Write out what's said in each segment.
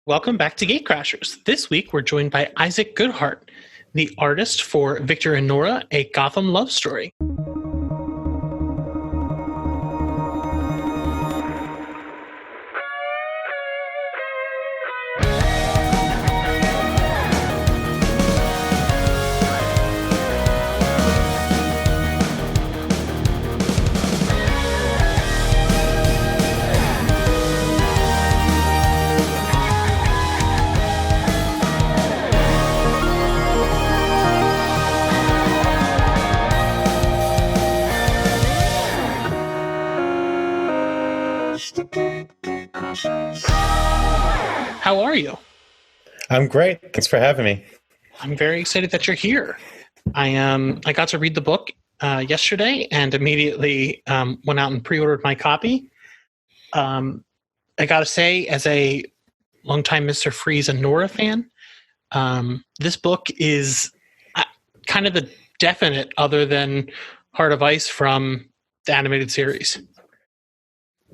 Welcome back to Gatecrashers. This week we're joined by Isaac Goodhart, the artist for Victor and Nora, a Gotham Love Story. How are you? I'm great. Thanks for having me. I'm very excited that you're here. I got to read the book yesterday and immediately went out and pre-ordered my copy. I got to say, as a longtime Mr. Freeze and Nora fan, this book is kind of the definite other than Heart of Ice from the animated series.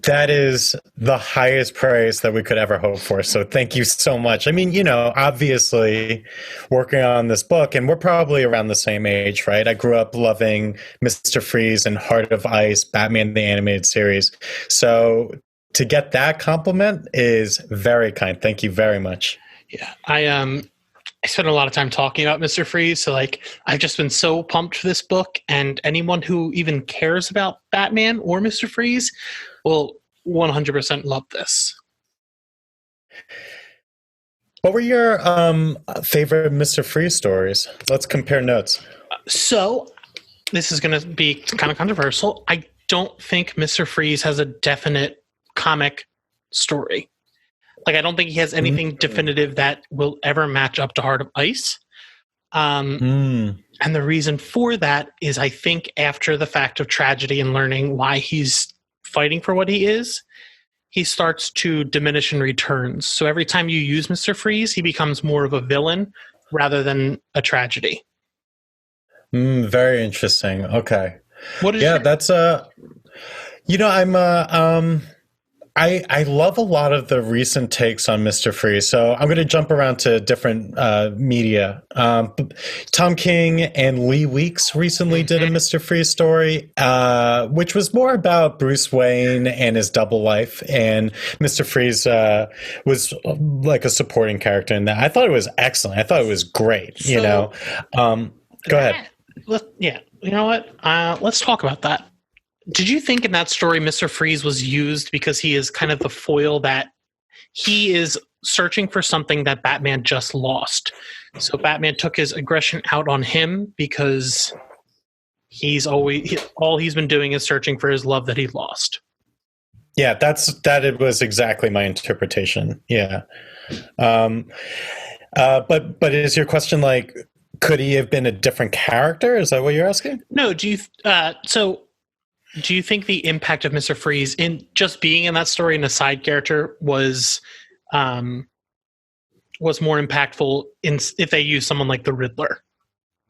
That is the highest praise that we could ever hope for. So thank you so much. I mean, obviously working on this book, and we're probably around the same age, right? I grew up loving Mr. Freeze and Heart of Ice, Batman, the animated series. So to get that compliment is very kind. Thank you very much. Yeah, I spent a lot of time talking about Mr. Freeze. So I've just been so pumped for this book, and anyone who even cares about Batman or Mr. Freeze will 100% love this. What were your favorite Mr. Freeze stories? Let's compare notes. So this is going to be kind of controversial. I don't think Mr. Freeze has a definite comic story. I don't think he has anything definitive that will ever match up to Heart of Ice. And the reason for that is I think after the fact of tragedy and learning why he's fighting for what he is, he starts to diminish in returns. So every time you use Mr. Freeze, he becomes more of a villain rather than a tragedy. Very interesting. Okay. What is that's I love a lot of the recent takes on Mr. Freeze, so I'm going to jump around to different media. Tom King and Lee Weeks recently did a Mr. Freeze story, which was more about Bruce Wayne and his double life, and Mr. Freeze was like a supporting character in that. I thought it was excellent. I thought it was great. Go ahead. You know what? Let's talk about that. Did you think in that story Mr. Freeze was used because he is kind of the foil that he is searching for something that Batman just lost? So Batman took his aggression out on him because all he's been doing is searching for his love that he lost. Yeah, it was exactly my interpretation. Yeah. But is your question could he have been a different character? Is that what you're asking? No, do you think the impact of Mr. Freeze in just being in that story and a side character was more impactful if they used someone like the Riddler?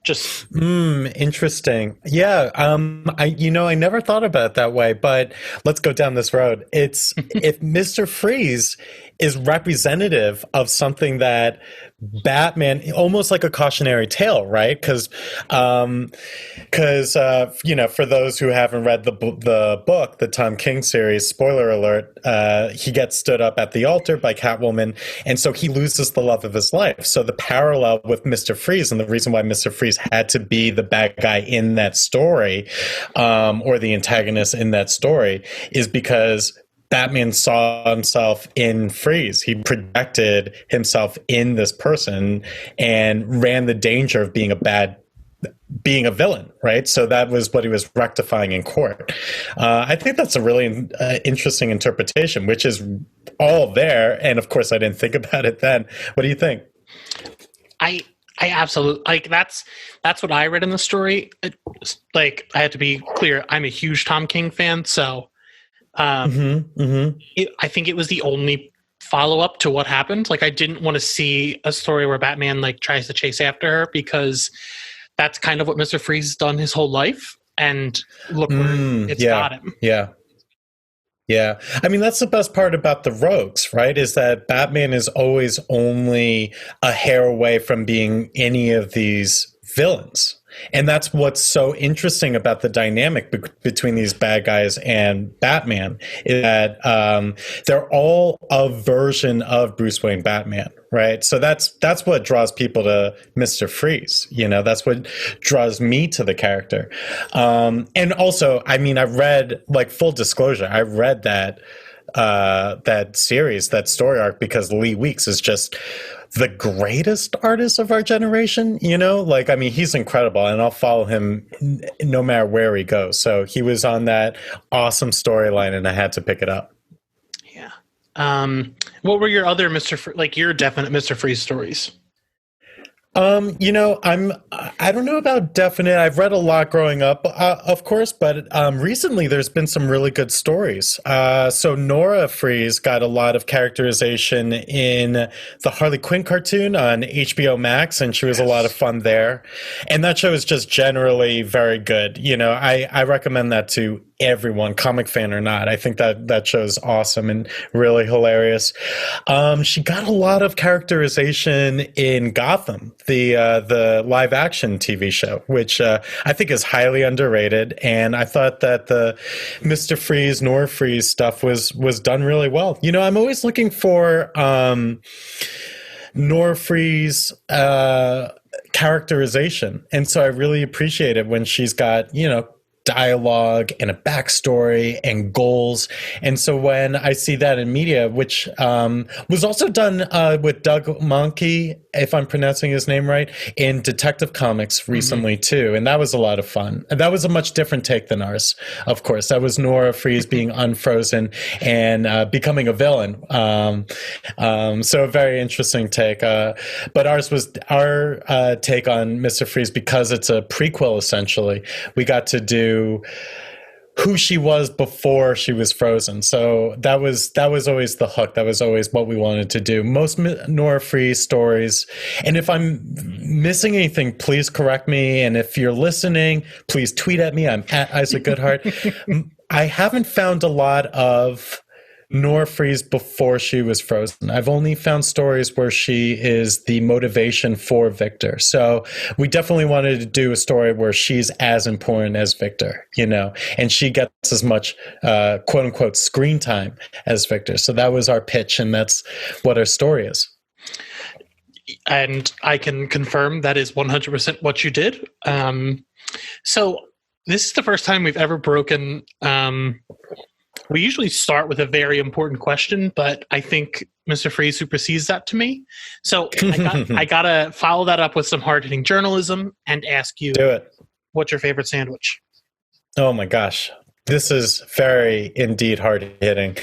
Just interesting. Yeah. I never thought about it that way, but let's go down this road. It's if Mr. Freeze is representative of something that Batman, almost like a cautionary tale, right? Because for those who haven't read the book, the Tom King series, spoiler alert, he gets stood up at the altar by Catwoman, and so he loses the love of his life. So the parallel with Mr. Freeze, and the reason why Mr. Freeze had to be the bad guy in that story, or the antagonist in that story, is because Batman saw himself in Freeze. He projected himself in this person and ran the danger of being a villain, right? So that was what he was rectifying in court. I think that's a really interesting interpretation, which is all there. And of course, I didn't think about it then. What do you think? I absolutely that's what I read in the story. I have to be clear. I'm a huge Tom King fan, so. I think it was the only follow-up to what happened. I didn't want to see a story where Batman tries to chase after her, because that's kind of what Mr. Freeze has done his whole life, and look where it's got him. Yeah. Yeah. I mean, that's the best part about the rogues, right? Is that Batman is always only a hair away from being any of these villains. And that's what's so interesting about the dynamic between these bad guys and Batman is that they're all a version of Bruce Wayne Batman, right? So that's what draws people to Mr. Freeze. You know, that's what draws me to the character. And also, I mean, I read, like, full disclosure, I read that series, that story arc, because Lee Weeks is just the greatest artist of our generation, you know? Like, I mean, he's incredible, and I'll follow him no matter where he goes. So he was on that awesome storyline, and I had to pick it up. Yeah. What were your other your definite Mr. Freeze stories? You know, I don't know about definite. I've read a lot growing up, of course, but recently there's been some really good stories. So Nora Freeze got a lot of characterization in the Harley Quinn cartoon on HBO Max, and she was a lot of fun there. And that show is just generally very good. You know, I recommend that to everyone, comic fan or not. I think that show's awesome and really hilarious. She got a lot of characterization in Gotham, the live action TV show, which I think is highly underrated. And I thought that the Mr. Freeze, Nora Freeze stuff was done really well. You know, I'm always looking for Nora Freeze characterization, and so I really appreciate it when she's got, you know, dialogue and a backstory and goals. And so when I see that in media, which was also done with Doug Mahnke, if I'm pronouncing his name right, in Detective Comics recently too. And that was a lot of fun. And that was a much different take than ours, of course. That was Nora Freeze being unfrozen and becoming a villain. So a very interesting take. But ours was our take on Mr. Freeze, because it's a prequel, essentially. We got to do who she was before she was frozen. So that was always the hook. That was always what we wanted to do. Most Nora Freeze stories. And if I'm missing anything, please correct me. And if you're listening, please tweet at me. I'm at Isaac Goodhart. I haven't found a lot of Nora Freeze before she was frozen. I've only found stories where she is the motivation for Victor. So we definitely wanted to do a story where she's as important as Victor, you know, and she gets as much quote unquote screen time as Victor. So that was our pitch, and that's what our story is. And I can confirm that is 100% what you did. So this is the first time we've ever broken. We usually start with a very important question, but I think Mr. Freeze supersedes that to me. So I gotta follow that up with some hard-hitting journalism and ask you, do it. What's your favorite sandwich? Oh my gosh. This is very indeed hard-hitting.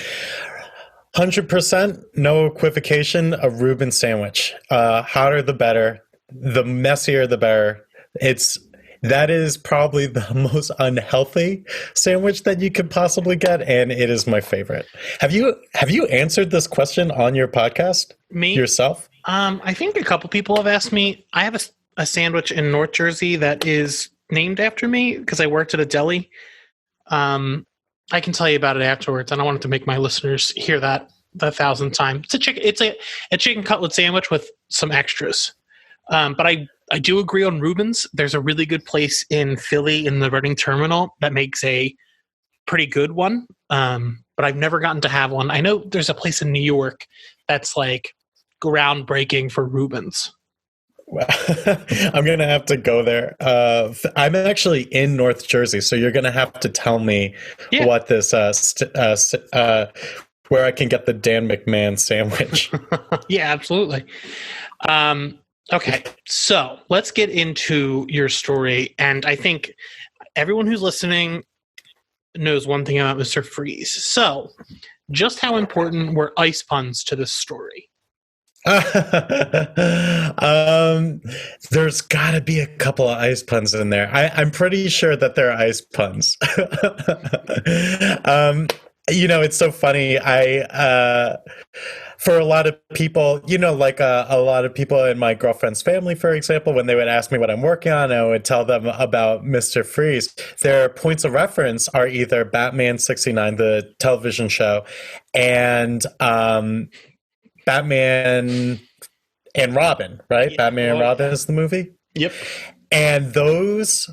100%, no equivocation, a Reubens sandwich. Hotter the better. The messier the better. That is probably the most unhealthy sandwich that you could possibly get, and it is my favorite. Have you answered this question on your podcast? Me? Yourself? I think a couple people have asked me. I have a sandwich in North Jersey that is named after me because I worked at a deli. I can tell you about it afterwards. I don't want to make my listeners hear that the 1,000th time. It's a chicken cutlet sandwich with some extras. But I do agree on Reubens. There's a really good place in Philly in the Reading Terminal that makes a pretty good one. But I've never gotten to have one. I know there's a place in New York that's like groundbreaking for Reubens. I'm going to have to go there. I'm actually in North Jersey, so you're going to have to tell me what this, where I can get the Dan McMahon sandwich. Yeah, absolutely. Okay, so let's get into your story. And I think everyone who's listening knows one thing about Mr. Freeze. So just how important were ice puns to this story? There's got to be a couple of ice puns in there. I'm pretty sure that there are ice puns. It's so funny. For a lot of people, like a lot of people in my girlfriend's family, for example, when they would ask me what I'm working on, I would tell them about Mr. Freeze. Their points of reference are either Batman 69, the television show, and Batman and Robin, right? Yeah. Batman and Robin is the movie. Yep. And those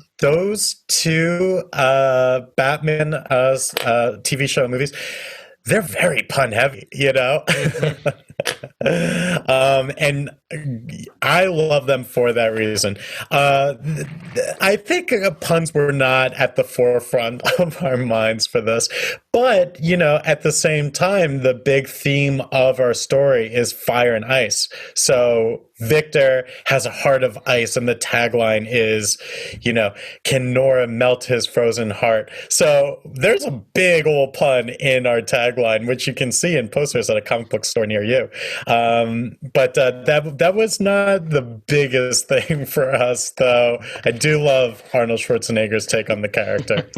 two Batman TV show movies, they're very pun heavy, and I love them for that reason. I think puns were not at the forefront of our minds for this, but at the same time, the big theme of our story is fire and ice. So Victor has a heart of ice, and the tagline is, can Nora melt his frozen heart? So there's a big old pun in our tagline, which you can see in posters at a comic book store near you. But that was not the biggest thing for us, though. I do love Arnold Schwarzenegger's take on the character.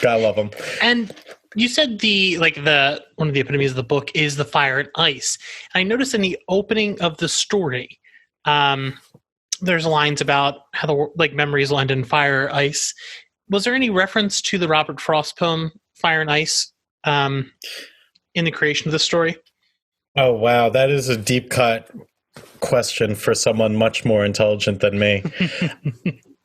Gotta love him. And you said one of the epitomes of the book is the fire and ice. I noticed in the opening of the story, there's lines about how the memories will end in fire or ice. Was there any reference to the Robert Frost poem Fire and Ice in the creation of the story? Oh wow, that is a deep cut question for someone much more intelligent than me.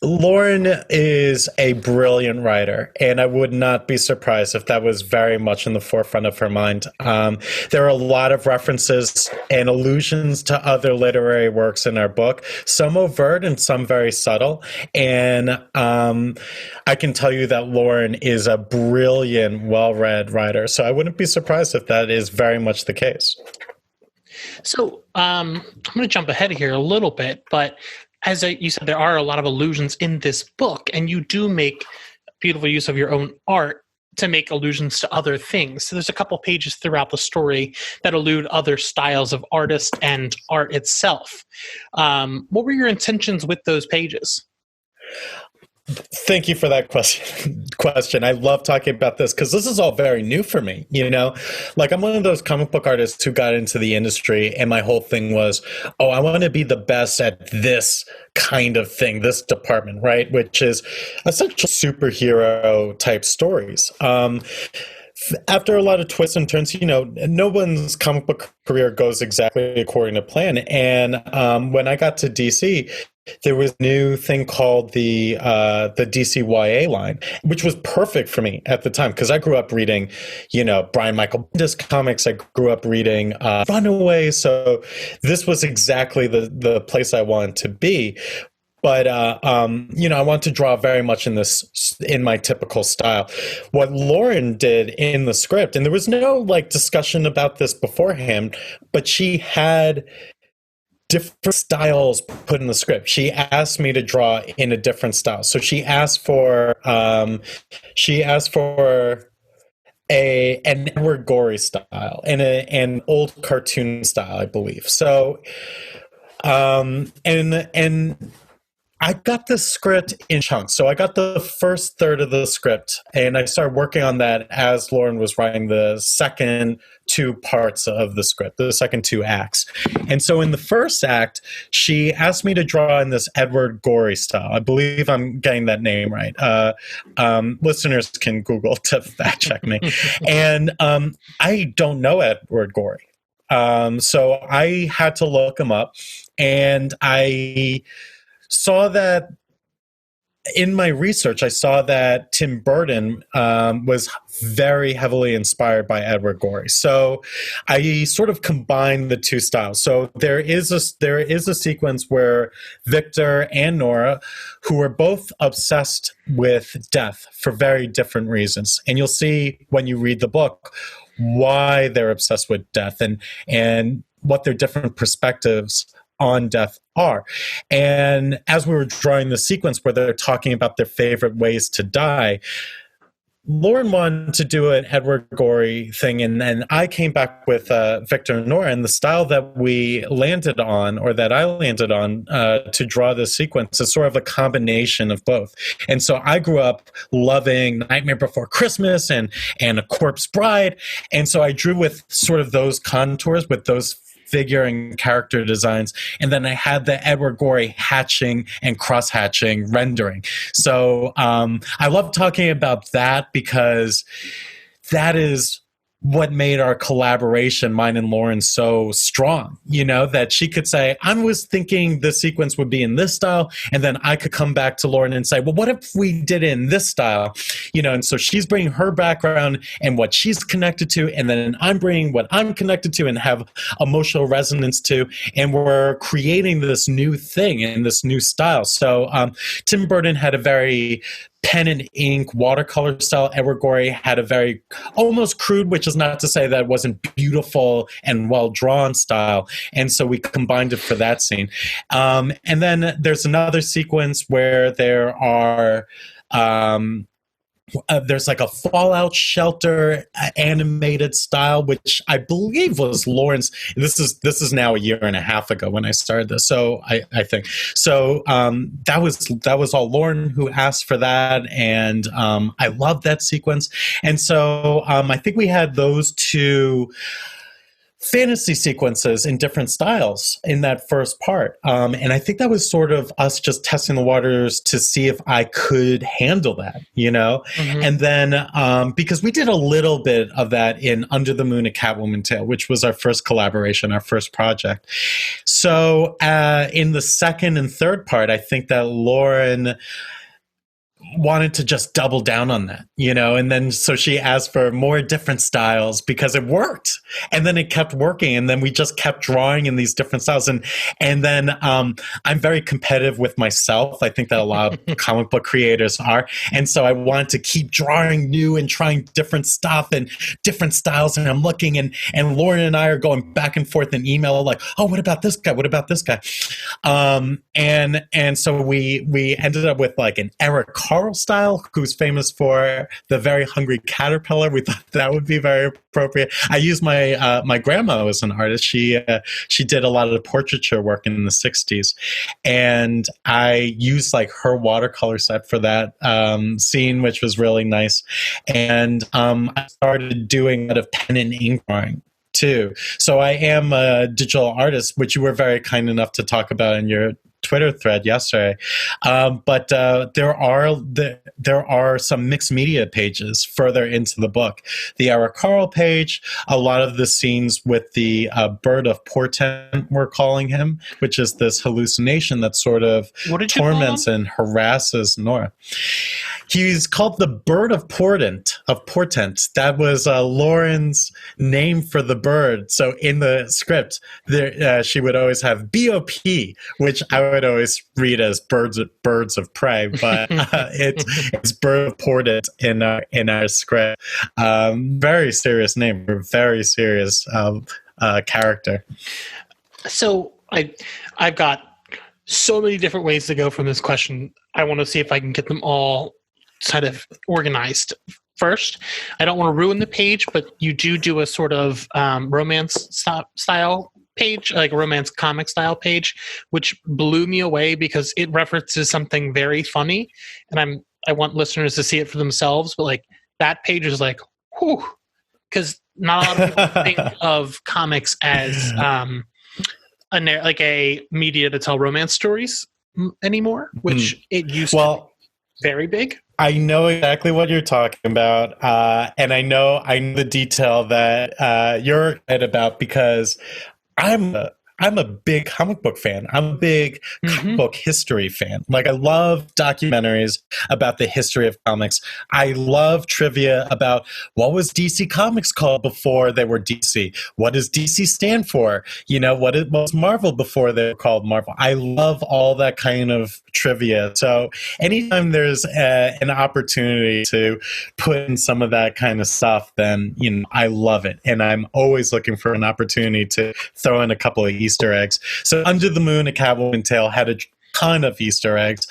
Lauren is a brilliant writer, and I would not be surprised if that was very much in the forefront of her mind. There are a lot of references and allusions to other literary works in our book, some overt and some very subtle. And I can tell you that Lauren is a brilliant, well-read writer, so I wouldn't be surprised if that is very much the case. So I'm going to jump ahead here a little bit, but as you said, there are a lot of allusions in this book, and you do make beautiful use of your own art to make allusions to other things. So there's a couple pages throughout the story that allude other styles of artists and art itself. What were your intentions with those pages? Thank you for that question. I love talking about this because this is all very new for me. I'm one of those comic book artists who got into the industry, and my whole thing was, I want to be the best at this kind of thing, this department, right? Which is essentially superhero type stories. After a lot of twists and turns, no one's comic book career goes exactly according to plan. And when I got to DC, there was a new thing called the DCYA line, which was perfect for me at the time because I grew up reading, Brian Michael Bendis comics. I grew up reading Runaway. So this was exactly the place I wanted to be. But, I want to draw very much in my typical style. What Lauren did in the script, and there was no discussion about this beforehand, but she had different styles put in the script. She asked me to draw in a different style. So she asked for an Edward Gorey style and an old cartoon style, I believe. So, and I got the script in chunks. So I got the first third of the script, and I started working on that as Lauren was writing the second two parts of the script, the second two acts. And so in the first act, she asked me to draw in this Edward Gorey style. I believe I'm getting that name right. Listeners can Google to fact check me. And I don't know Edward Gorey. So I had to look him up, and I saw that in my research, I saw that Tim Burton was very heavily inspired by Edward Gorey. So I sort of combined the two styles. So there is a sequence where Victor and Nora, who are both obsessed with death for very different reasons, and you'll see when you read the book why they're obsessed with death and what their different perspectives on death are. And as we were drawing the sequence where they're talking about their favorite ways to die, Lauren wanted to do an Edward Gorey thing, and then I came back with Victor and Nora, and the style that we landed on, or that I landed on to draw this sequence is sort of a combination of both. And so I grew up loving Nightmare Before Christmas and A Corpse Bride, and so I drew with sort of those contours, with those figure and character designs, and then I had the Edward Gorey hatching and cross-hatching rendering. So I love talking about that because that is what made our collaboration, mine and Lauren, so strong, that she could say, I was thinking the sequence would be in this style, and then I could come back to Lauren and say, well, what if we did it in this style? And so she's bringing her background and what she's connected to, and then I'm bringing what I'm connected to and have emotional resonance to, and we're creating this new thing in this new style. So Tim Burton had a very pen and ink watercolor style. Edward Gorey had a very almost crude, which is not to say that it wasn't beautiful and well drawn style. And so we combined it for that scene. And then there's another sequence where there are there's like a fallout shelter animated style, which I believe was Lauren's. This is now a year and a half ago when I started this. So I think so. That was all Lauren who asked for that, and I love that sequence. And so I think we had those two fantasy sequences in different styles in that first part. And I think that was sort of us just testing the waters to see if I could handle that, Mm-hmm. And then because we did a little bit of that in Under the Moon, A Catwoman Tale, which was our first collaboration, our first project. So in the second and third part, I think that Lauren wanted to just double down on that, and then so she asked for more different styles because it worked, and then it kept working, and then we just kept drawing in these different styles, and then I'm very competitive with myself. I think that a lot of comic book creators are, and so I wanted to keep drawing new and trying different stuff and different styles, and I'm looking, and Lauren and I are going back and forth in email like, oh, what about this guy? What about this guy? And so we ended up with like an Eric Carle style, who's famous for The Very Hungry Caterpillar. We thought that would be very appropriate. I used my grandma as an artist. She did a lot of the portraiture work in the 60s, and I used like her watercolor set for that scene, which was really nice. And I started doing a lot of pen and ink drawing too. So I am a digital artist, which you were very kind enough to talk about in your Twitter thread yesterday, but there are some mixed media pages further into the book. The Eric Carle page, a lot of the scenes with the bird of portent, we're calling him, which is this hallucination that sort of torments and harasses Nora. He's called the bird of portent. That was Lauren's name for the bird. So in the script, she would always have BOP, which I would always read as birds of prey, but it's bird of portent in our script. Very serious name, very serious character. So I've got so many different ways to go from this question. I want to see if I can get them all kind of organized. First, I don't want to ruin the page, but you do a sort of romance style page, like a romance comic style page, which blew me away because it references something very funny, and I want listeners to see it for themselves. But like that page is like, whew, because not a lot of people think of comics as like a media to tell romance stories anymore, which it used to be very big. I know exactly what you're talking about, and I know the detail that you're excited about because I'm a big comic book fan. I'm a big comic book history fan. Like, I love documentaries about the history of comics. I love trivia about what was DC Comics called before they were DC. What does DC stand for? What was Marvel before they were called Marvel? I love all that kind of trivia. So anytime there's an opportunity to put in some of that kind of stuff, then I love it, and I'm always looking for an opportunity to throw in a couple of Easter eggs. So Under the Moon, A Catwoman Tale had a ton of Easter eggs.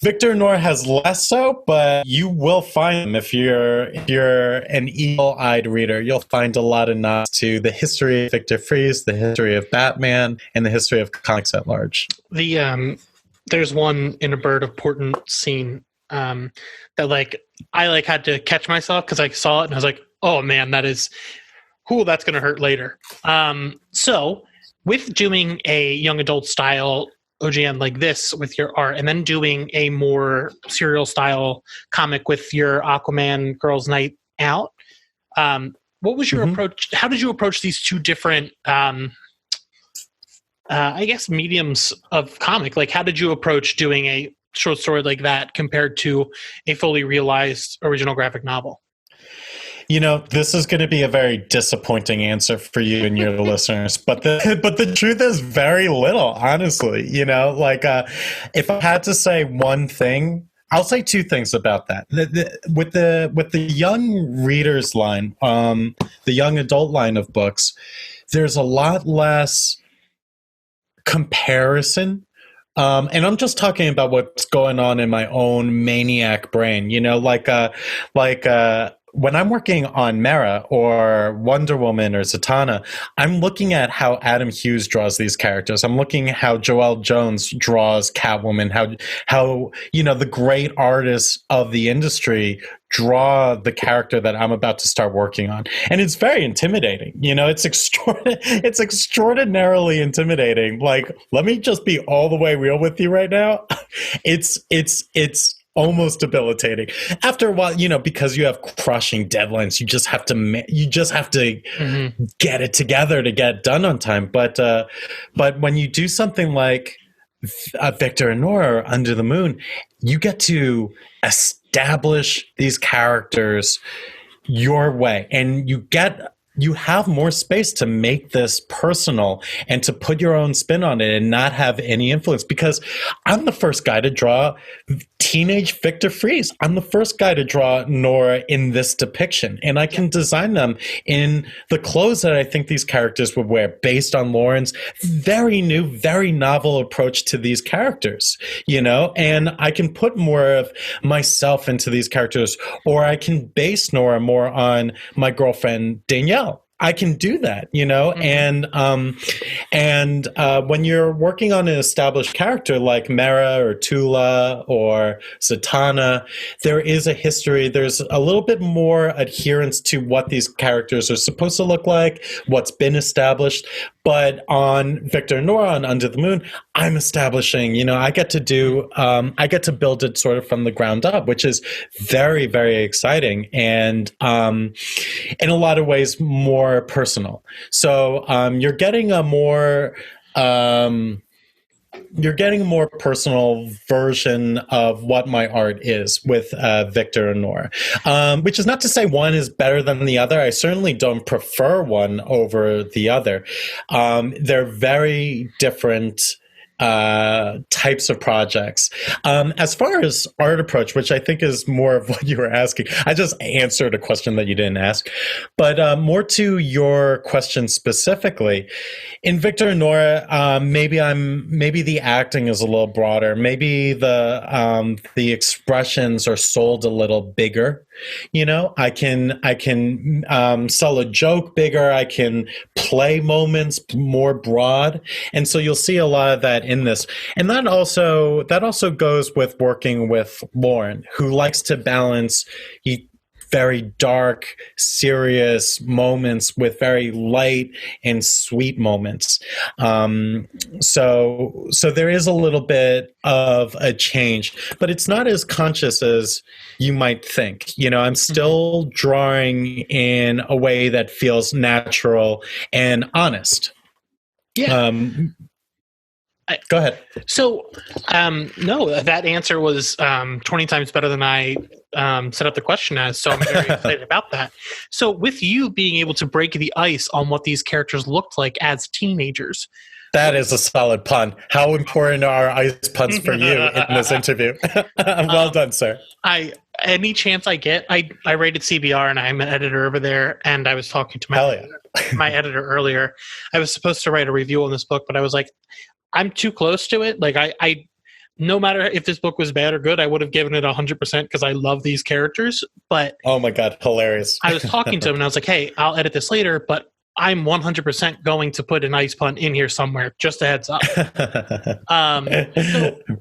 Victor and Nora has less so, but you will find them if you're an eagle-eyed reader. You'll find a lot of nods to the history of Victor Fries, the history of Batman, and the history of comics at large. There's one in a Bird of Portent scene that I had to catch myself because I saw it and I was like, oh man, that's going to hurt later. So with doing a young adult style OGN like this with your art, and then doing a more serial style comic with your Aquaman Girls Night Out, what was your approach? How did you approach these two different, I guess, mediums of comic? Like, how did you approach doing a short story like that compared to a fully realized original graphic novel? This is going to be a very disappointing answer for you and your listeners, but the truth is very little, honestly. If I had to say one thing, I'll say two things about that. With the young readers line, the young adult line of books, there's a lot less comparison. And I'm just talking about what's going on in my own maniac brain, when I'm working on Mera or Wonder Woman or Zatanna, I'm looking at how Adam Hughes draws these characters. I'm looking at how Joelle Jones draws Catwoman, how the great artists of the industry draw the character that I'm about to start working on. And it's very intimidating. It's extraordinarily intimidating. Like, let me just be all the way real with you right now. It's almost debilitating. After a while, because you have crushing deadlines, you just have to get it together to get it done on time. But when you do something like Victor and Nora Under the Moon, you get to establish these characters your way, and you have more space to make this personal and to put your own spin on it and not have any influence, because I'm the first guy to draw teenage Victor Fries. I'm the first guy to draw Nora in this depiction, and I can design them in the clothes that I think these characters would wear based on Lauren's very new, very novel approach to these characters, and I can put more of myself into these characters, or I can base Nora more on my girlfriend Danielle. I can do that, and when you're working on an established character like Mera or Tula or Zatanna, there is a history. There's a little bit more adherence to what these characters are supposed to look like, what's been established. But on Victor and Nora on Under the Moon, I'm establishing, I get to build it sort of from the ground up, which is very, very exciting. And in a lot of ways, more personal. So you're getting a more personal version of what my art is with Victor and Nora, which is not to say one is better than the other. I certainly don't prefer one over the other. They're very different types of projects. As far as art approach, which I think is more of what you were asking, I just answered a question that you didn't ask, but more to your question specifically. In Victor and Nora, maybe the acting is a little broader. Maybe the expressions are sold a little bigger. I can sell a joke bigger. I can play moments more broad, and so you'll see a lot of that in this. And that also goes with working with Lauren, who likes to balance very dark, serious moments with very light and sweet moments. So there is a little bit of a change, but it's not as conscious as you might think. I'm still drawing in a way that feels natural and honest. Yeah. Go ahead. So, no, that answer was 20 times better than I set up the question as, so I'm very excited about that. So with you being able to break the ice on what these characters looked like as teenagers. That is a solid pun. How important are ice puns for you in this interview? Well done, sir. Any chance I get, I rated CBR, and I'm an editor over there, and I was talking to my editor earlier. I was supposed to write a review on this book, but I was like, I'm too close to it. Like no matter if this book was bad or good, I would have given it 100% because I love these characters. But oh my God, hilarious. I was talking to him and I was like, hey, I'll edit this later, but I'm 100% going to put an ice pun in here somewhere. Just a heads up. So,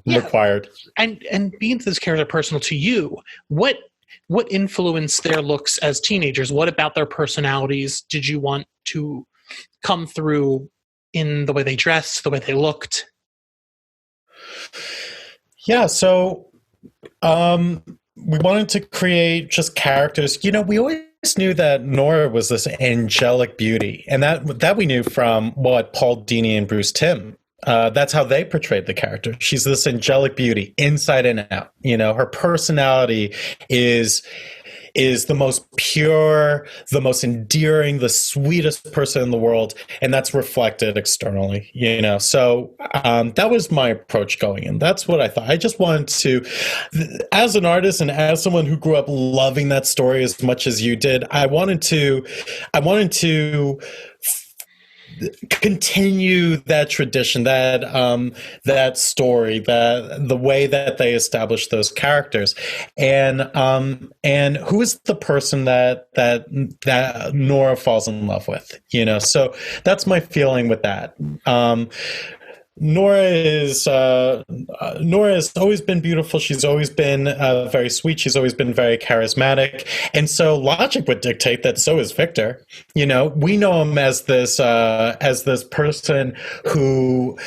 yeah. Required. And being this character personal to you, what influenced their looks as teenagers? What about their personalities did you want to come through in the way they dressed, the way they looked? Yeah, so we wanted to create just characters. You know, we always knew that Nora was this angelic beauty, and that we knew from what Paul Dini and Bruce Timm. That's how they portrayed the character. She's this angelic beauty, inside and out. You know, her personality is the most pure, the most endearing, the sweetest person in the world, and that's reflected externally, you know. So that was my approach going in. That's what I thought. I just wanted to, as an artist and as someone who grew up loving that story as much as you did, I wanted to continue that tradition, that story, that the way that they established those characters, and who is the person that Nora falls in love with, you know. So that's my feeling with that. Nora has always been beautiful. She's always been very sweet. She's always been very charismatic. And so logic would dictate that so is Victor. You know, we know him as this person who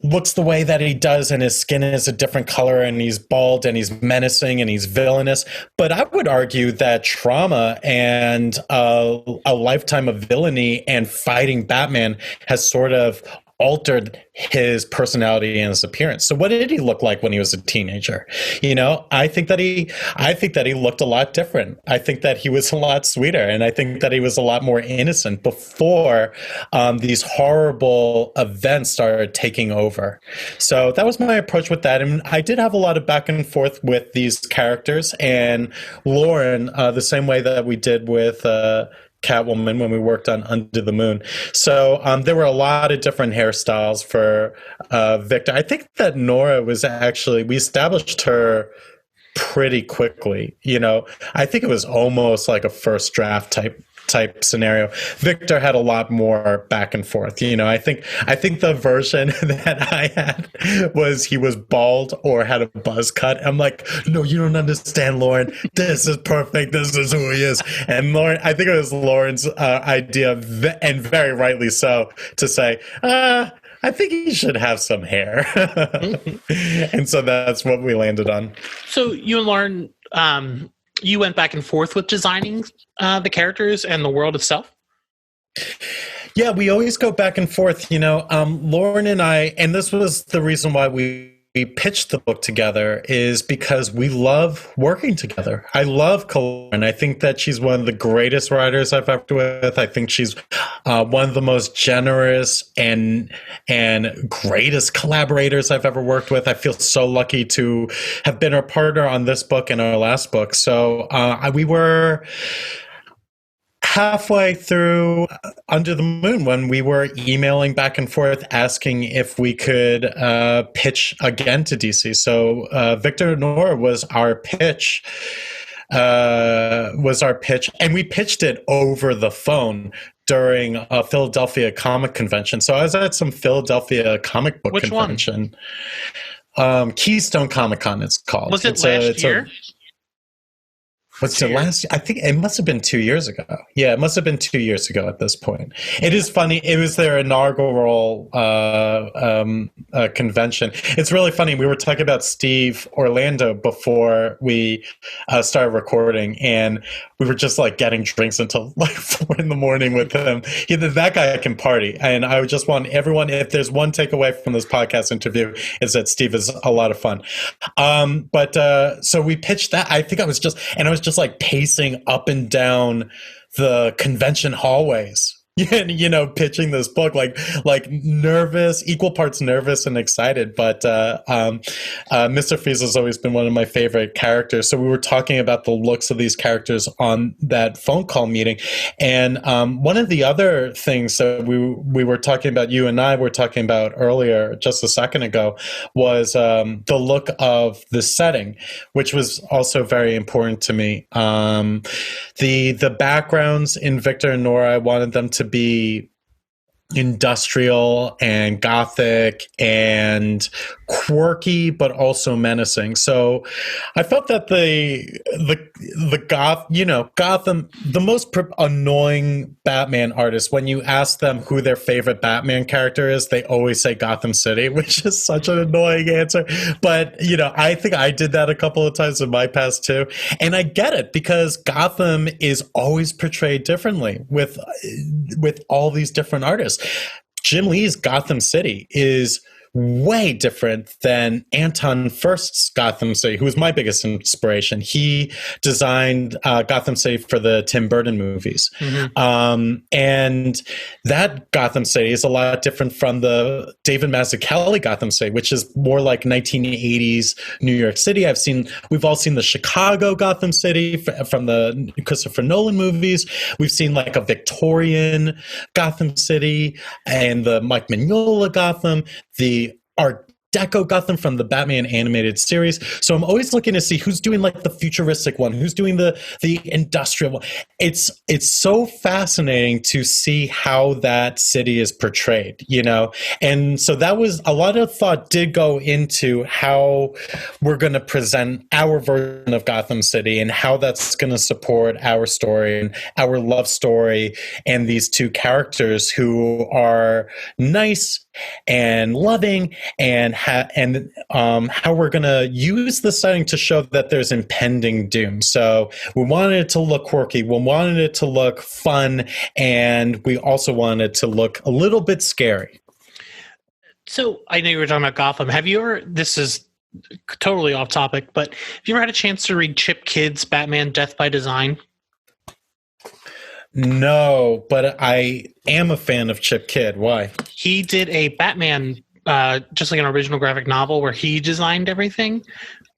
looks the way that he does, and his skin is a different color, and he's bald, and he's menacing, and he's villainous. But I would argue that trauma and a lifetime of villainy and fighting Batman has sort of altered his personality and his appearance. So what did he look like when he was a teenager? You know, I think that he looked a lot different. I think that he was a lot sweeter, and I think that he was a lot more innocent before these horrible events started taking over. So that was my approach with that. And I did have a lot of back and forth with these characters and Lauren, the same way that we did with Catwoman when we worked on Under the Moon. So there were a lot of different hairstyles for Victor. I think that Nora was actually, we established her pretty quickly. You know, I think it was almost like a first draft type scenario. Victor had a lot more back and forth. You know, I think the version that I had was he was bald or had a buzz cut. I'm like, no, you don't understand, Lauren. This is perfect. This is who he is. And Lauren, I think it was Lauren's idea, and very rightly so, to say, I think he should have some hair. And so that's what we landed on. So you and Lauren, you went back and forth with designing the characters and the world itself? Yeah, we always go back and forth. You know, Lauren and I, and this was the reason why we pitched the book together, is because we love working together. I love Lauren. I think that she's one of the greatest writers I've ever worked with. I think she's one of the most generous and greatest collaborators I've ever worked with. I feel so lucky to have been her partner on this book and our last book. So we were halfway through Under the Moon when we were emailing back and forth asking if we could pitch again to DC. So Victor Nora was our pitch, and we pitched it over the phone during a Philadelphia comic convention. So I was at some Philadelphia comic book convention. One? Keystone Comic Con, it's called. Was it last year? Was it last year? I think it must have been 2 years ago. Yeah, it must have been 2 years ago at this point. It is funny. It was their inaugural convention. It's really funny. We were talking about Steve Orlando before we started recording, and we were just like getting drinks until like 4 a.m. with him. That guy can party. And I would just want everyone, if there's one takeaway from this podcast interview, is that Steve is a lot of fun. So we pitched that. I think I was just like pacing up and down the convention hallways Yeah, you know, pitching this book like nervous, equal parts nervous and excited. But Mr. Freeze has always been one of my favorite characters. So we were talking about the looks of these characters on that phone call meeting, and one of the other things that we were talking about, you and I were talking about earlier, just a second ago, was the look of the setting, which was also very important to me. The backgrounds in Victor and Nora, I wanted them to be industrial and gothic and quirky, but also menacing. So I felt that Gotham, the most annoying Batman artist, when you ask them who their favorite Batman character is, they always say Gotham City, which is such an annoying answer. But, you know, I think I did that a couple of times in my past too. And I get it, because Gotham is always portrayed differently with all these different artists. Jim Lee's Gotham City is way different than Anton Furst's Gotham City, who was my biggest inspiration. He designed Gotham City for the Tim Burton movies. And that Gotham City is a lot different from the David Mazzucchelli Gotham City, which is more like 1980s New York City. We've all seen the Chicago Gotham City from the Christopher Nolan movies. We've seen like a Victorian Gotham City and the Mike Mignola Gotham, the Art Deco Gotham from the Batman animated series. So I'm always looking to see who's doing like the futuristic one, who's doing the industrial one. It's so fascinating to see how that city is portrayed, you know? And so that was a lot of thought did go into how we're going to present our version of Gotham City and how that's going to support our story and our love story and these two characters who are nice and loving, and how we're going to use the setting to show that there's impending doom. So we wanted it to look quirky, we wanted it to look fun, and we also wanted it to look a little bit scary. So I know you were talking about Gotham. Have you ever, this is totally off topic, but have you ever had a chance to read Chip Kidd's Batman Death by Design? No, but I am a fan of Chip Kidd. Why? He did a Batman, just like an original graphic novel where he designed everything.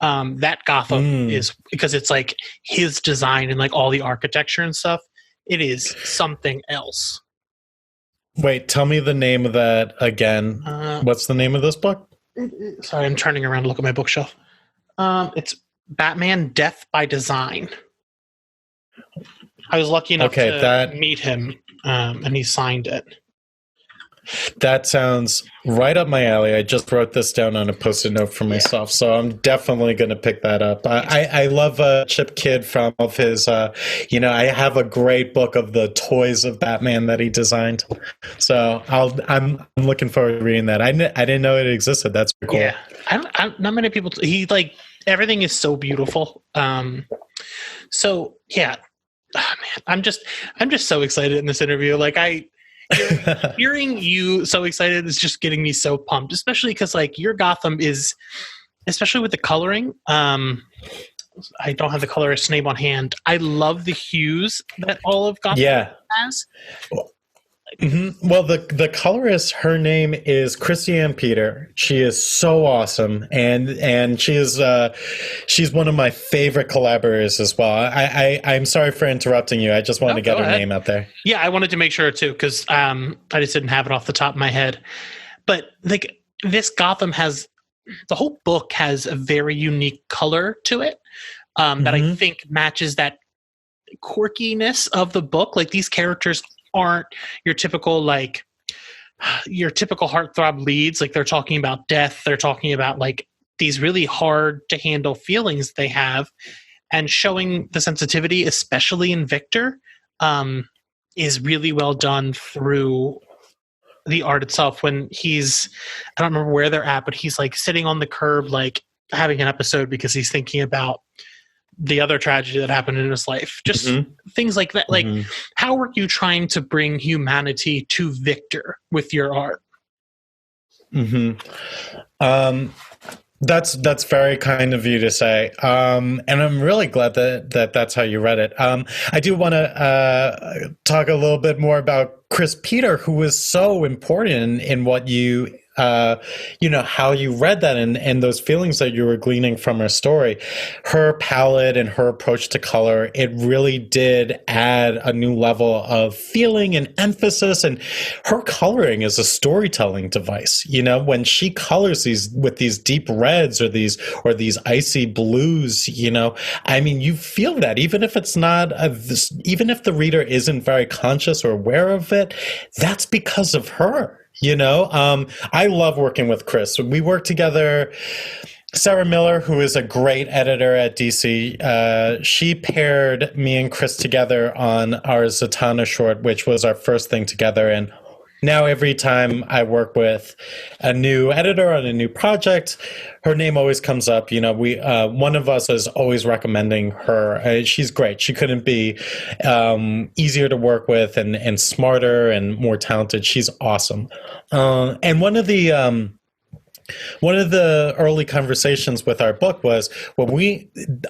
That Gotham is, because it's like his design and like all the architecture and stuff. It is something else. Wait, tell me the name of that again. What's the name of this book? Sorry, I'm turning around to look at my bookshelf. It's Batman Death by Design. I was lucky enough to meet him, and he signed it. That sounds right up my alley. I just wrote this down on a Post-it note for myself, so I'm definitely going to pick that up. I love Chip Kidd from of his, I have a great book of the toys of Batman that he designed. So I'm looking forward to reading that. I didn't know it existed. That's pretty cool. Yeah, not many people. Everything is so beautiful. So yeah. Oh, man, I'm just so excited in this interview. Like hearing you so excited is just getting me so pumped, especially because like your Gotham is, especially with the coloring. I don't have the colorist's name on hand. I love the hues that all of Gotham has. Well, the colorist, her name is Christiane Peter. She is so awesome, and she is she's one of my favorite collaborators as well. I'm sorry for interrupting you. I just wanted to get her name out there. Yeah, I wanted to make sure too, because I just didn't have it off the top of my head. But like this Gotham the whole book has a very unique color to it that I think matches that quirkiness of the book. Like these characters aren't your typical heartthrob leads. Like they're talking about death. They're talking about like these really hard to handle feelings they have, and showing the sensitivity, especially in Victor, is really well done through the art itself. When I don't remember where they're at, but he's like sitting on the curb, like having an episode because he's thinking about the other tragedy that happened in his life. Just things like that. Like, how are you trying to bring humanity to Victor with your art? That's very kind of you to say, and I'm really glad that's how you read it. I do want to talk a little bit more about Chris Peter, who was so important in what you how you read that and those feelings that you were gleaning from her story. Her palette and her approach to color, it really did add a new level of feeling and emphasis. And her coloring is a storytelling device. When she colors these deep reds or these icy blues, you feel that even if it's not even if the reader isn't very conscious or aware of it, that's because of her. I love working with Chris. We work together. Sarah Miller, who is a great editor at DC, she paired me and Chris together on our Zatanna short, which was our first thing together. And now every time I work with a new editor on a new project, her name always comes up. One of us is always recommending her. She's great. She couldn't be easier to work with and smarter and more talented. She's awesome. And one of the early conversations with our book was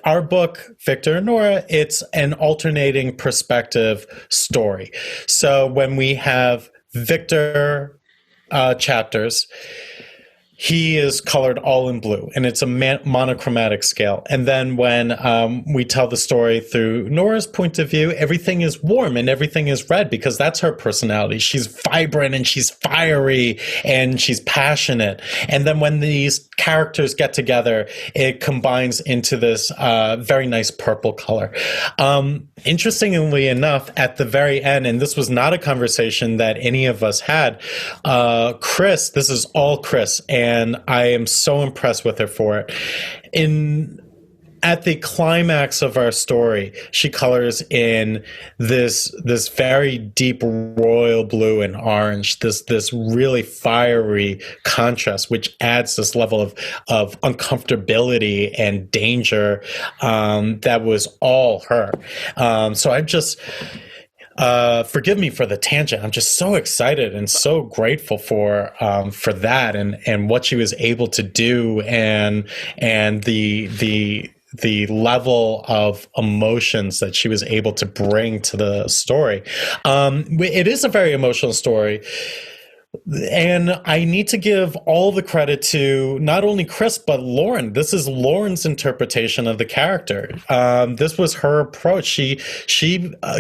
our book, Victor and Nora, it's an alternating perspective story. So when we have Victor chapters, he is colored all in blue, and it's a monochromatic scale. And then when we tell the story through Nora's point of view, everything is warm and everything is red because that's her personality. She's vibrant and she's fiery and she's passionate. And then when these characters get together, it combines into this very nice purple color. Interestingly enough, at the very end, and this was not a conversation that any of us had, Chris, this is all Chris, and I am so impressed with her for it. At the climax of our story, she colors in this very deep royal blue and orange, this really fiery contrast, which adds this level of uncomfortability and danger that was all her. So I'm just forgive me for the tangent. I'm just so excited and so grateful for that and what she was able to do and the level of emotions that she was able to bring to the story. It is a very emotional story. And I need to give all the credit to not only Chris, but Lauren. This is Lauren's interpretation of the character. This was her approach. She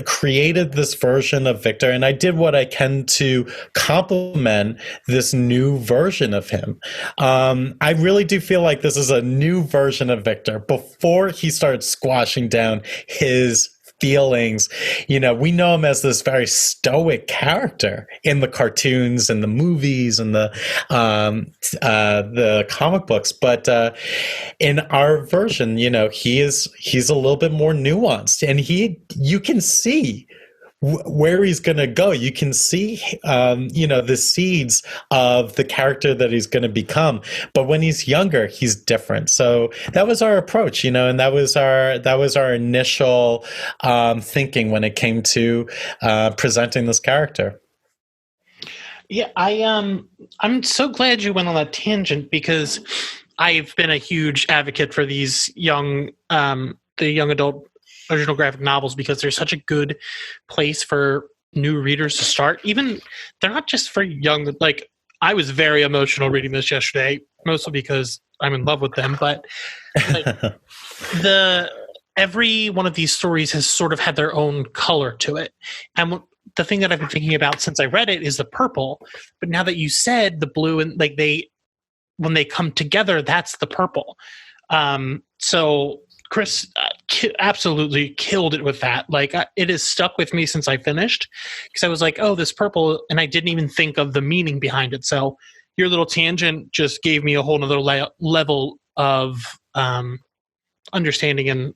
created this version of Victor, and I did what I can to complement this new version of him. I really do feel like this is a new version of Victor before he started squashing down his feelings. We know him as this very stoic character in the cartoons and the movies and the comic books, but in our version, he's a little bit more nuanced, and you can see where he's going to go. You can see, the seeds of the character that he's going to become. But when he's younger, he's different. So that was our approach, and that was our initial thinking when it came to presenting this character. Yeah, I'm so glad you went on that tangent because I've been a huge advocate for these the young adult original graphic novels because they're such a good place for new readers to start. Even they're not just for young. Like, I was very emotional reading this yesterday, mostly because I'm in love with them. But like, every one of these stories has sort of had their own color to it, and the thing that I've been thinking about since I read it is the purple. But now that you said the blue and when they come together, that's the purple. So Chris absolutely killed it with that. Like, it has stuck with me since I finished because I was like, oh, this purple, and I didn't even think of the meaning behind it. So your little tangent just gave me a whole nother level of understanding and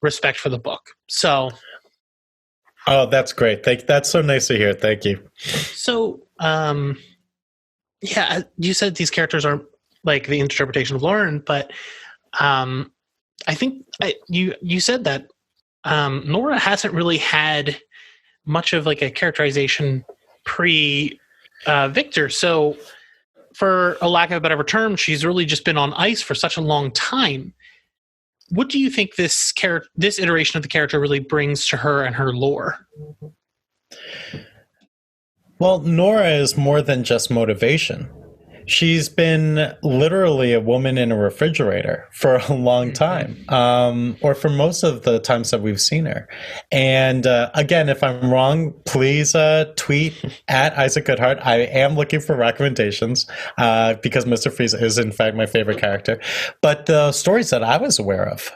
respect for the book. So, oh, that's great. That's so nice to hear. Thank you. So, yeah, you said these characters aren't like the interpretation of Lauren, but I think you said that Nora hasn't really had much of a characterization pre Victor. So for a lack of a better term, she's really just been on ice for such a long time. What do you think this iteration of the character really brings to her and her lore? Well, Nora is more than just motivation. She's been literally a woman in a refrigerator for a long time, or for most of the times that we've seen her. And again, if I'm wrong, please tweet at Isaac Goodhart. I am looking for recommendations because Mr. Freeze is, in fact, my favorite character. But the stories that I was aware of,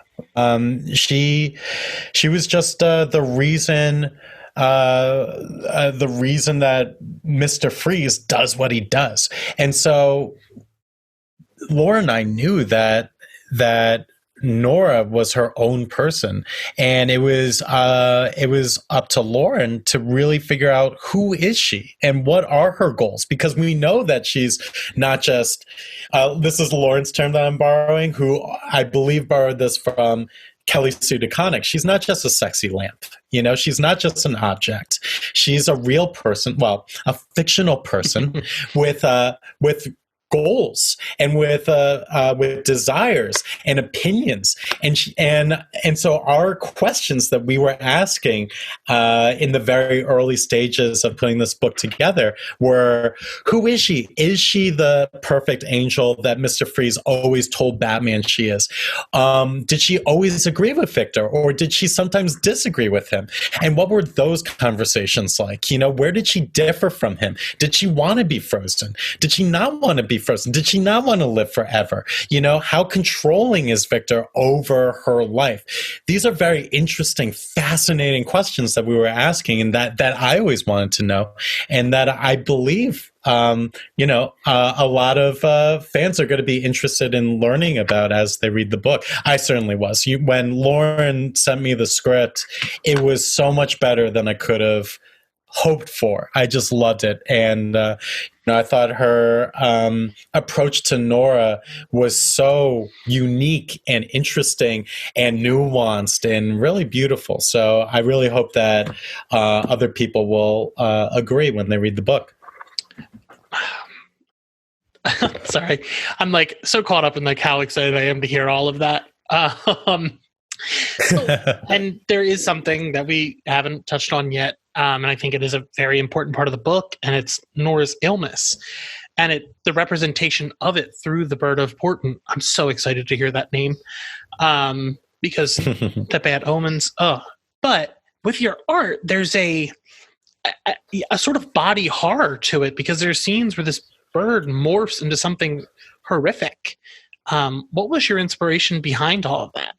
she was just the reason that Mr. Freeze does what he does. And so Laura and I knew that Nora was her own person, and it was up to Lauren to really figure out who is she and what are her goals, because we know that she's not just this is Lauren's term that I'm borrowing, who I believe borrowed this from Kelly Sue DeConnick. She's not just a sexy lamp. She's not just an object. She's a real person, well, a fictional person with goals and with desires and opinions, and so our questions that we were asking in the very early stages of putting this book together were: who is she? Is she the perfect angel that Mr. Freeze always told Batman she is? Did she always agree with Victor, or did she sometimes disagree with him? And what were those conversations like? Where did she differ from him? Did she want to be frozen? Did she not want to be frozen? Did she not want to live forever? How controlling is Victor over her life? These are very interesting, fascinating questions that we were asking, and that I always wanted to know, and that I believe a lot of fans are going to be interested in learning about as they read the book. I certainly was. When Lauren sent me the script, it was so much better than I could have hoped for. I just loved it. And I thought her approach to Nora was so unique and interesting and nuanced and really beautiful. So I really hope that other people will agree when they read the book. Sorry, I'm so caught up in how excited I am to hear all of that. And there is something that we haven't touched on yet, and I think it is a very important part of the book, and it's Nora's illness and the representation of it through the Bird of Portent. I'm so excited to hear that name, because the bad omens. But with your art, there's a sort of body horror to it, because there's scenes where this bird morphs into something horrific. What was your inspiration behind all of that?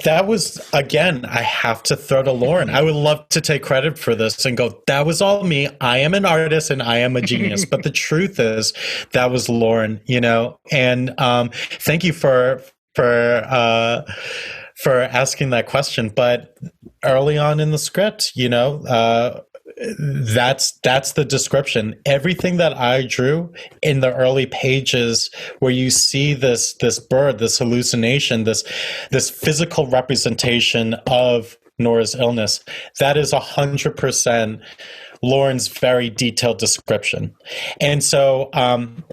That was, again, I have to throw to Lauren. I would love to take credit for this and go, that was all me. I am an artist and I am a genius. But the truth is, that was Lauren, and thank you for asking that question. But early on in the script, that's the description. Everything that I drew in the early pages, where you see this bird, this hallucination, this physical representation of Nora's illness, that is 100% Lauren's very detailed description. And so,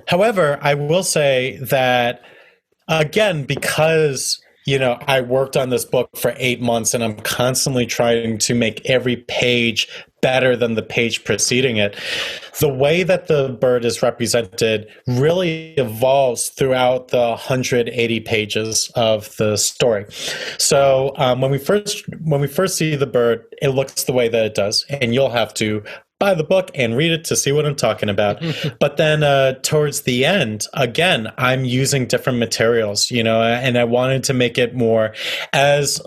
however, I will say that, again, because I worked on this book for 8 months, and I'm constantly trying to make every page better than the page preceding it. The way that the bird is represented really evolves throughout the 180 pages of the story. So when we first see the bird, it looks the way that it does, and you'll have to buy the book and read it to see what I'm talking about. But then towards the end, again, I'm using different materials, and I wanted to make it more as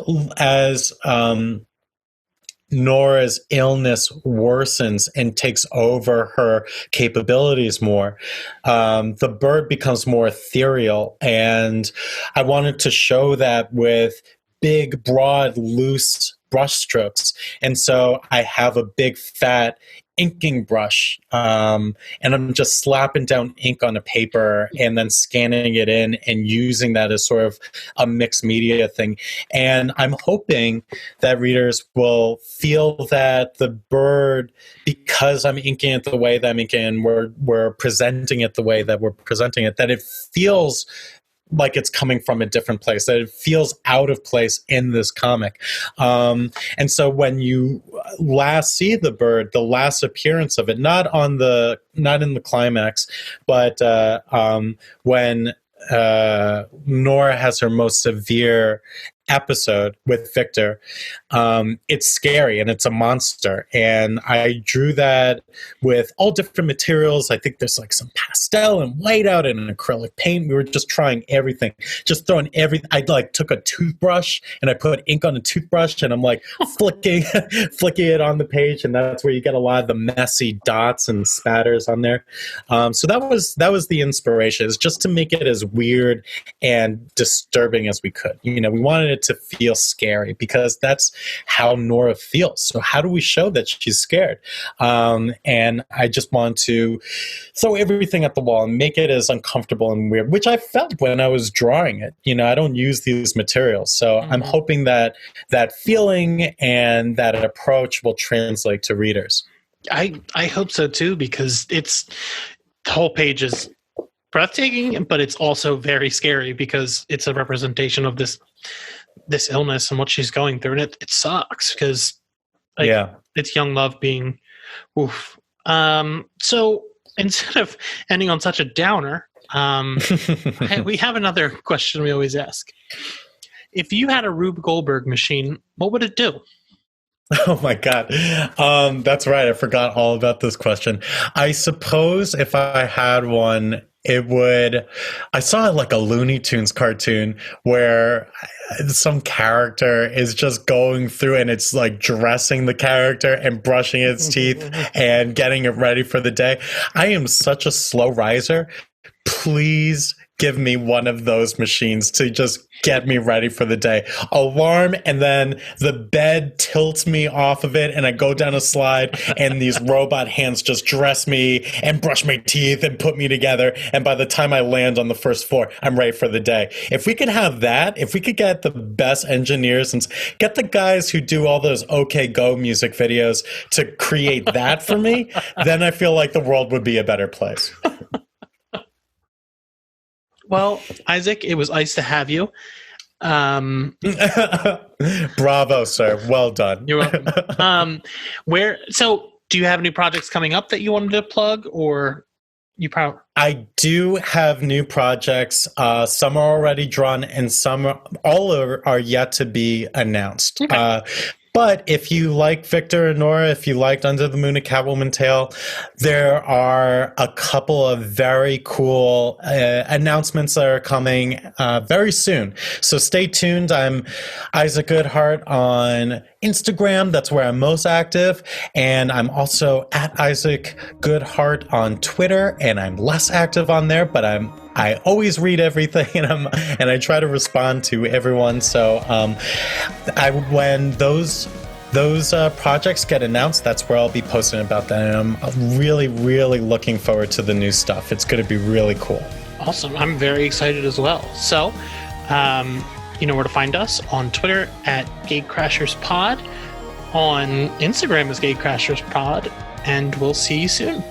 Nora's illness worsens and takes over her capabilities more, the bird becomes more ethereal. And I wanted to show that with big, broad, loose brushstrokes. And so I have a big, fat inking brush, and I'm just slapping down ink on a paper and then scanning it in and using that as sort of a mixed media thing. And I'm hoping that readers will feel that the bird, because I'm inking it the way that I'm inking and we're presenting it the way that we're presenting it, that it feels like it's coming from a different place, that it feels out of place in this comic. And so when you last see the bird, the last appearance of it, not in the climax, but when Nora has her most severe episode with Victor, it's scary and it's a monster. And I drew that with all different materials. I think there's like some pastel and whiteout and an acrylic paint. We were just trying everything, just throwing everything. I like took a toothbrush and I put ink on a toothbrush and I'm like flicking it on the page, and that's where you get a lot of the messy dots and spatters on there. So that was the inspiration, is just to make it as weird and disturbing as we could. You know, we wanted it to feel scary because that's how Nora feels. So how do we show that she's scared? And I just want to throw everything at the wall and make it as uncomfortable and weird, which I felt when I was drawing it. You know, I don't use these materials. So I'm hoping that that feeling and that approach will translate to readers. I hope so too, because the whole page is breathtaking, but it's also very scary because it's a representation of this illness and what she's going through, and it sucks because it's young love being oof. So instead of ending on such a downer, we have another question we always ask. If you had a Rube Goldberg machine, what would it do? Oh my God. That's right. I forgot all about this question. I suppose if I had one, I saw like a Looney Tunes cartoon where some character is just going through and it's like dressing the character and brushing its teeth and getting it ready for the day. I am such a slow riser. Please give me one of those machines to just get me ready for the day. Alarm, and then the bed tilts me off of it and I go down a slide and these robot hands just dress me and brush my teeth and put me together. And by the time I land on the first floor, I'm ready for the day. If we could have that, if we could get the best engineers and get the guys who do all those OK Go music videos to create that for me, then I feel like the world would be a better place. Well, Isaac, it was nice to have you. Bravo, sir. Well done. You're welcome. So do you have any projects coming up that you wanted to plug, or you probably... I do have new projects. Some are already drawn and all are yet to be announced. Okay. But if you like Victor and Nora, if you liked Under the Moon, A Catwoman Tale, there are a couple of very cool announcements that are coming very soon. So stay tuned. I'm Isaac Goodhart on Instagram. That's where I'm most active. And I'm also at Isaac Goodhart on Twitter, and I'm less active on there, but I always read everything and I try to respond to everyone. So when those projects get announced, that's where I'll be posting about them. And I'm really, really looking forward to the new stuff. It's going to be really cool. Awesome. I'm very excited as well. So, you know where to find us on Twitter at GateCrashersPod, on Instagram as GateCrashersPod, and we'll see you soon.